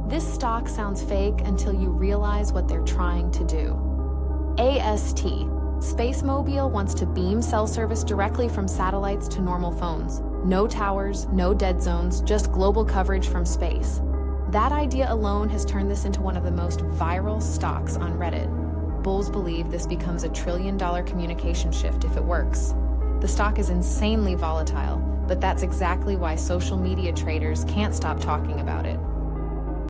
This stock sounds fake until you realize what they're trying to do. AST. SpaceMobile wants to beam cell service directly from satellites to normal phones. No towers, no dead zones, just global coverage from space. That idea alone has turned this into one of the most viral stocks on Reddit. Bulls believe this becomes a $1 trillion communication shift if it works. The stock is insanely volatile, but that's exactly why social media traders can't stop talking about it.